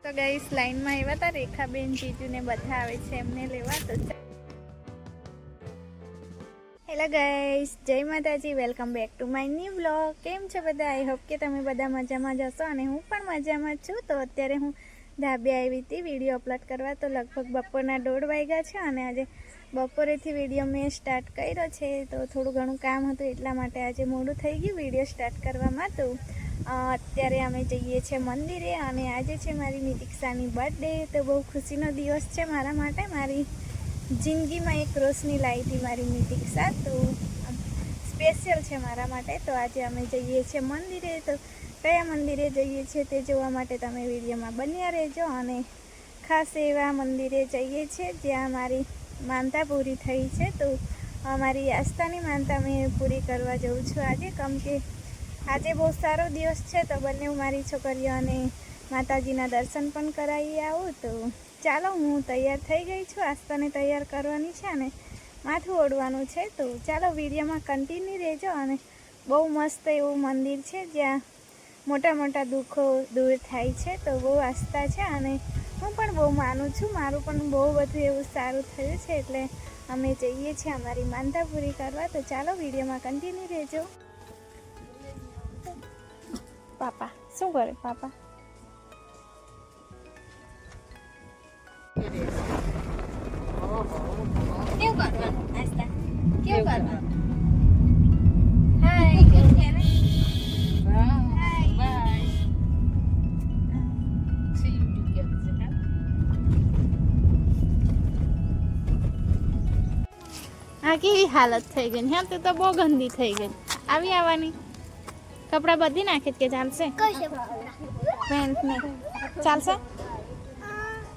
તો ગાઈસ લાઈનમાં આવ્યા હતા રેખાબેન જીજુને બધા આવે છે એમને લેવા. તો હેલો ગાઈસ, જય માતાજી, welcome back to my new vlog. કેમ છો બધા? આઈ હોપ કે તમે બધા મજામાં જ હશો અને હું પણ મજામાં છું. તો અત્યારે હું ધાબે આવી હતી વિડીયો અપલોડ કરવા. તો લગભગ બપોરના 1:30 વાગ્યા છે અને આજે બપોરેથી વિડીયો મેં સ્ટાર્ટ કર્યો છે. તો થોડું ઘણું કામ હતું એટલા માટે આજે મોડું થઈ ગયું વિડીયો સ્ટાર્ટ કરવામાં. તો અત્યારે અમે જઈએ છીએ મંદિરે અને આજે છે મારી નિતિક્ષાની બર્થડે. તો બહુ ખુશીનો દિવસ છે મારા માટે. મારી જિંદગીમાં એક રોશની લાવી હતી મારી નિતિક્ષા, તો સ્પેશિયલ છે મારા માટે. તો આજે અમે જઈએ છીએ મંદિરે. તો કયા મંદિરે જઈએ છીએ તે જોવા માટે તમે વિડીયોમાં બન્યા રહેજો. અને ખાસ એવા મંદિરે જઈએ છીએ જ્યાં મારી માનતા પૂરી થઈ છે. તો મારી આસ્થાની માનતા મેં પૂરી કરવા જઉં છું આજે, કેમ કે આજે બહુ સારો દિવસ છે. તો બંને મારી છોકરીઓ અને માતાજીના દર્શન પણ કરાવી આવું. તો ચાલો, હું તૈયાર થઈ ગઈ છું. આસ્થાને તૈયાર કરવાની છે અને માથું ઓળવાનું છે. તો ચાલો વિડીયોમાં કન્ટિન્યુ રહેજો. અને બહુ મસ્ત એવું મંદિર છે જ્યાં મોટા મોટા દુઃખો દૂર થાય છે. તો બહુ આસ્થા છે અને હું પણ બહુ માનું છું. મારું પણ બહુ બધું એવું સારું થયું છે એટલે અમે જઈએ છીએ અમારી માનતા પૂરી કરવા. તો ચાલો વિડીયોમાં કન્ટિન્યુ રહેજો. પાપા શું કરે? પાપા કેવું કરવાનું? આસ્થા કેવું કરવાનું? હાય કેવું કે ને? Hi bye. See you together. આ કેવી હાલત થઈ ગઈ હે? તું તો બહુ ગંદી થઈ ગઈ. આવી આવવાની કપડા બધી નાખે કે ચાલશે? પેન્ટ ને ચાલશે?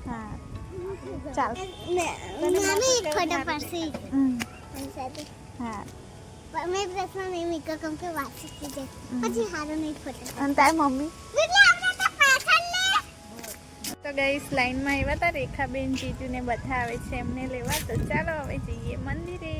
હા ચાલ. ફોટો પાડશી. હા મેં પ્રશ્ન નહીં મીકા કેમ કે વાંચી છે પછી હારો નહીં ફોટો. અને તારી મમ્મી તો ગાઈસ લાઈનમાં આવ્યા હતા રેખાબેન જીજુને બધા આવે છે એમને લેવા. તો ચાલો હવે જઈએ મંદિરે.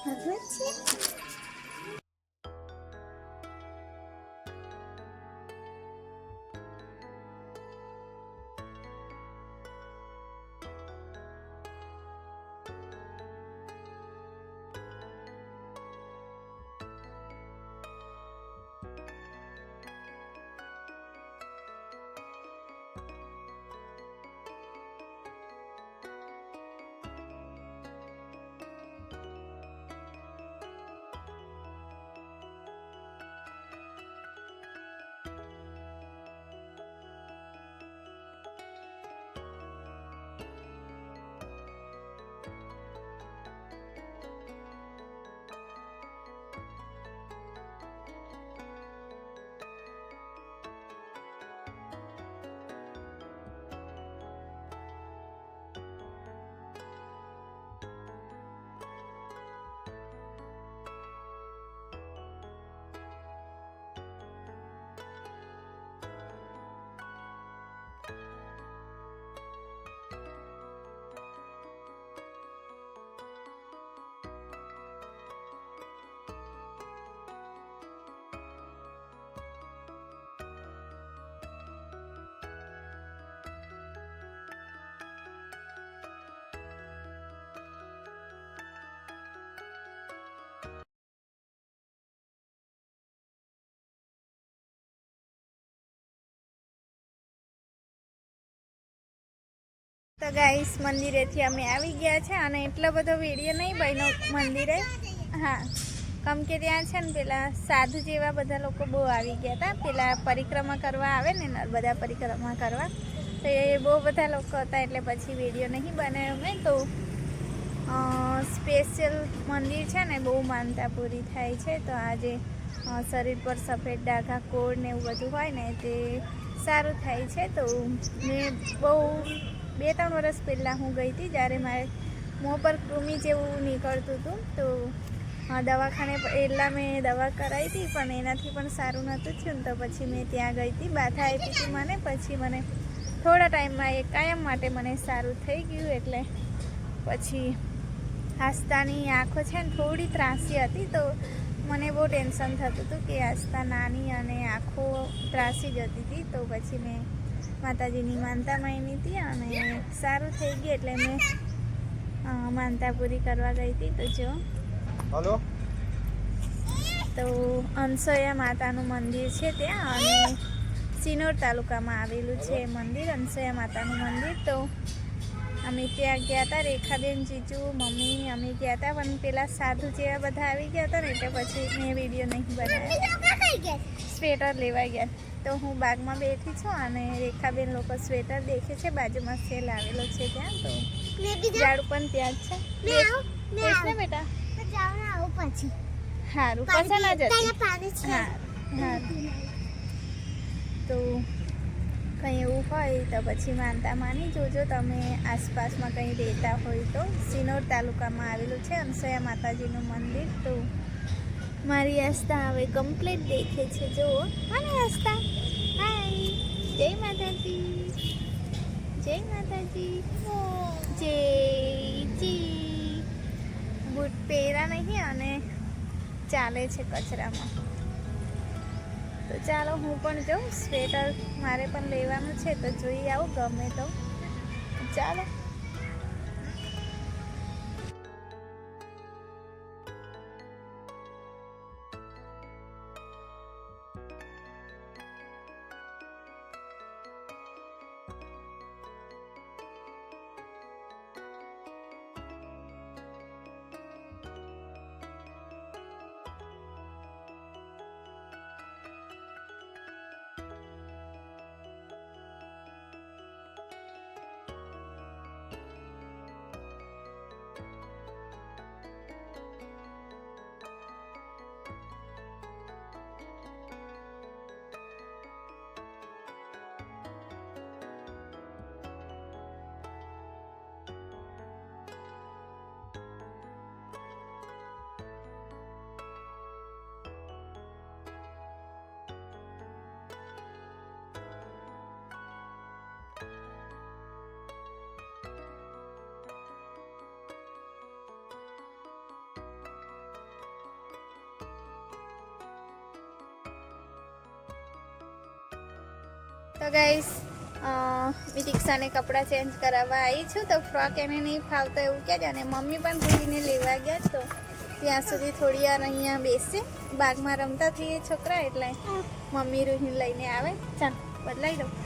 ભગવત છે. તો ગાઈસ મંદિરેથી અમે આવી ગયા છે અને એટલો બધો વિડીયો નહીં બન્યો મંદિરે. હા, કેમ કે ત્યાં છે ને પેલા સાધુ જેવા બધા લોકો બહુ આવી ગયા હતા. પેલા પરિક્રમા કરવા આવે ને, નર્મદા પરિક્રમા કરવા, તો એ બહુ બધા લોકો હતા એટલે પછી વિડીયો નહીં બનાવ્યો મેં. તો સ્પેશિયલ મંદિર છે ને, બહુ માનતા પૂરી થાય છે. તો આજે શરીર પર સફેદ ડાઘા કોડ ને એવું બધું હોય ને તે સારું થાય છે. તો મેં બહુ 2-3 વર્ષ પહેલાં હું ગઈ હતી, જ્યારે મારે મોં પર કૃમિ જેવું નીકળતું હતું. તો દવાખાને એટલા મેં દવા કરાવી હતી, પણ એનાથી પણ સારું નહોતું થયું. તો પછી મેં ત્યાં ગઈ હતી, બાથા આપી હતી મને. પછી મને થોડા ટાઈમમાં એ કાયમ માટે મને સારું થઈ ગયું. એટલે પછી આસ્થાની આંખો છે ને થોડી ત્રાસી હતી, તો મને બહુ ટેન્શન થતું હતું કે આસ્થા નાની અને આંખો ત્રાસી જતી હતી. તો પછી મેં માતાજીની માનતા માંગી હતી અને સારું થઈ ગયું. એટલે મેં માનતા પૂરી કરવા ગઈ હતી. તો જો હલો, તો અંસોયા માતાનું મંદિર છે ત્યાં, અને સિનોર તાલુકામાં આવેલું છે મંદિર, અંસોયા માતાનું મંદિર. તો અમે ત્યાં ગયા હતા, રેખાબેન, જીજુ, મમ્મી, અમે ગયા હતા. પણ પેલા સાધુ જેવા બધા આવી ગયા હતા ને, એટલે પછી મેં વિડીયો નહીં બનાવ્યો. સ્વેટર લેવા ગયા. તો હું બાગમાં બેઠી છું અને રેખાબેન લોકો સ્વેટર દેખે છે. બાજુમાં સેલ આવેલો છે ત્યાં. તો ઝાડુ પણ ત્યાં જ છે. બેસ ને બેટા. પછી સારું, પસંદ જ હતી. પાણી છે. હા, તો કંઈ એવું હોય તો પછી માનતા માની જોજો તમે. આસપાસમાં કંઈ રહેતા હોય તો સિનોર તાલુકામાં આવેલું છે અંસોયા માતાજીનું મંદિર. તો મારી આસ્થા હવે કમ્પ્લીટ દેખે છે, જુઓ. અને આસ્થા, હાય, જય માતાજી, જય માતાજી, જય. બૂટ પહેરા નહીં અને ચાલે છે કચરામાં. તો ચાલો હું પણ જાઉં, સ્વેટર મારે પણ લેવાનું છે. તો જોઈ આવું, ગમે તો ચાલો. તો ગાઈસ વિદિક્ષાને કપડાં ચેન્જ કરાવવા આવી છું. તો ફ્રોક એને નહીં ફાવતો એવું કહે છે, અને મમ્મી પણ રૂહીને લેવા ગયા. તો ત્યાં સુધી થોડી વાર અહીંયા બેસે, બાગમાં રમતા થઈએ છોકરા, એટલે મમ્મી રૂહીને લઈને આવે. ચાલ બદલાઈ દઉં.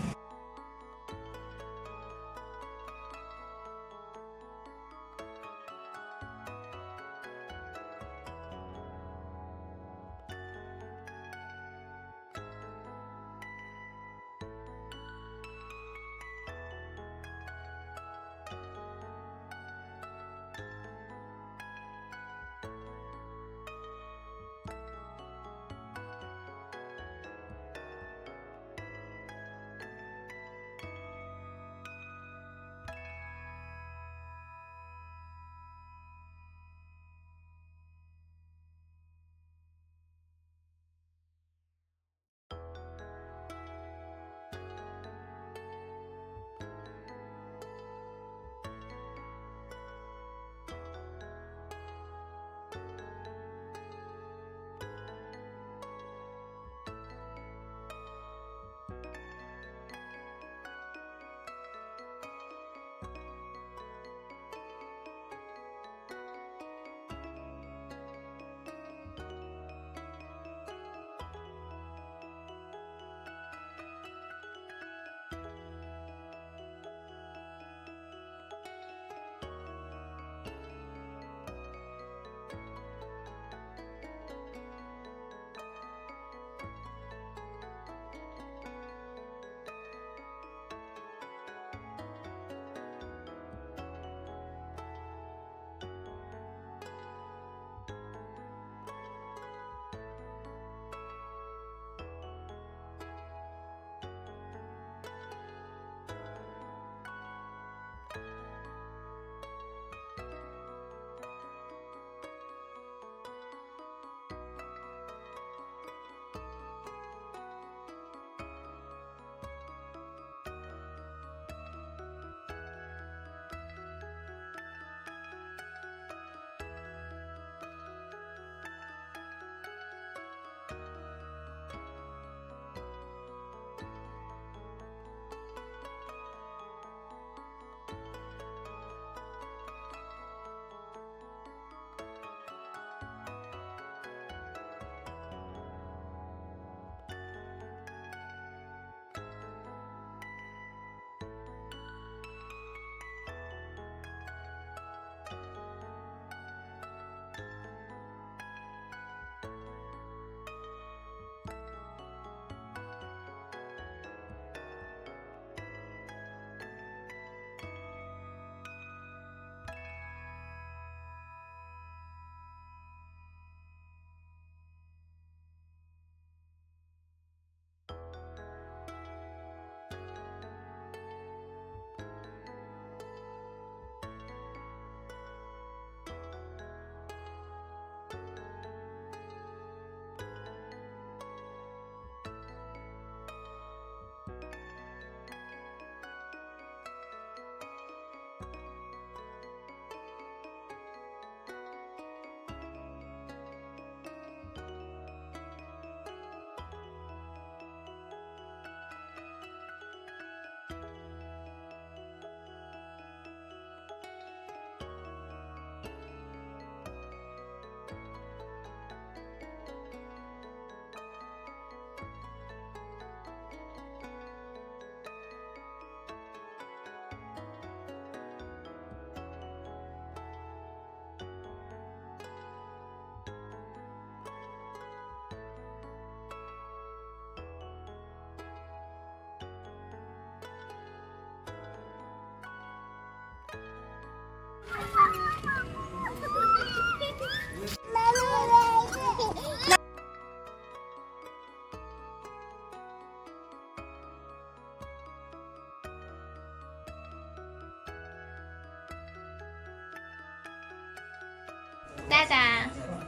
ટાટા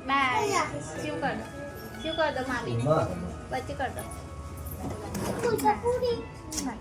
બાય. શું કર દો? શું કર દો મામીને? પછી કર દો. પૂરી હા.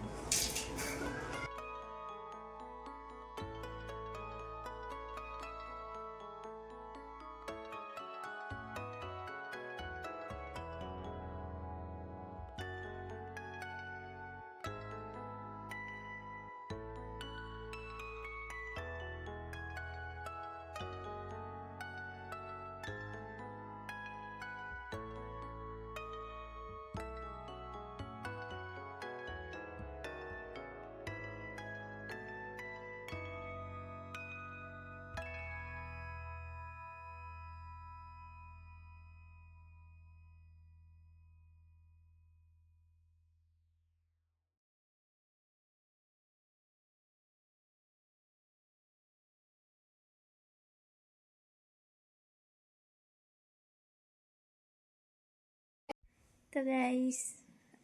તો ગાઈસ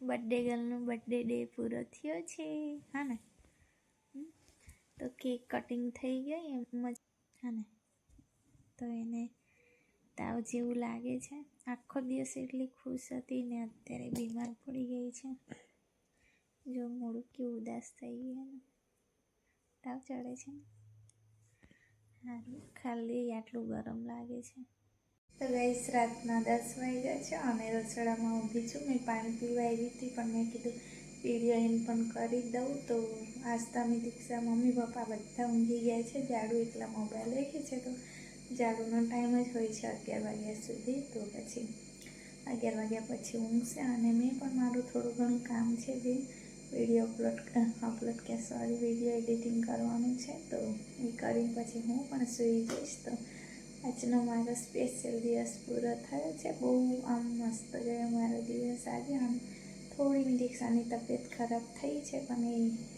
બર્થડે ગર્લનો બર્થડે ડે પૂરો થયો છે. હા ને તો કેક કટિંગ થઈ ગઈ એમ જ. હા ને તો એને તાવ જેવું લાગે છે. આખો દિવસ એટલી ખુશ હતી ને અત્યારે બીમાર પડી ગઈ છે. જો મોડું કેવું ઉદાસ થઈ ગયું ને તાવ ચડે છે ને. સારું ખાલી આટલું ગરમ લાગે છે. તો ગાઈસ રાતના 10 વાગ્યા છે અને રસોડામાં ઊભી છું. મેં પાણી પીવા આવી હતી પણ મેં કીધું વિડીયો એમ પણ કરી દઉં. તો આસ્તાની દીક્ષા મમ્મી પપ્પા બધા ઊંઘી ગયા છે. જાડુ એકલા મોબાઈલ દેખે છે. તો જાડુનો ટાઈમ જ હોય છે 11 વાગ્યા સુધી. તો પછી 11 વાગ્યા પછી ઊંઘશે અને મેં પણ મારું થોડું ઘણું કામ છે જે વિડીયો વિડીયો એડિટિંગ કરવાનું છે. તો એ કરીને પછી હું પણ સૂઈ જઈશ. તો આજનો મારો સ્પેશિયલ દિવસ પૂરો થયો છે. બહુ આમ મસ્ત ગયો મારો દિવસ આજે. આમ થોડી દીક્ષાની તબિયત ખરાબ થઈ છે પણ એ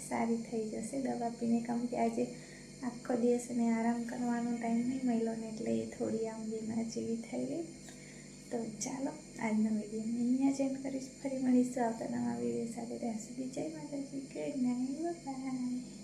સારી થઈ જશે દવા પીને. કેમ કે આજે આખો દિવસ એને આરામ કરવાનો ટાઈમ નહીં મળ્યો ને એટલે એ થોડી આમ બીમાર જેવી થઈ ગઈ. તો ચાલો આજનો વિડીયો હું અહીંયા જ એન્ડ કરીશ. ફરી મળીશું આવતા નવા વિડીયો સાથે. ત્યાં સુધી જય માતાજી. Good night. બાય.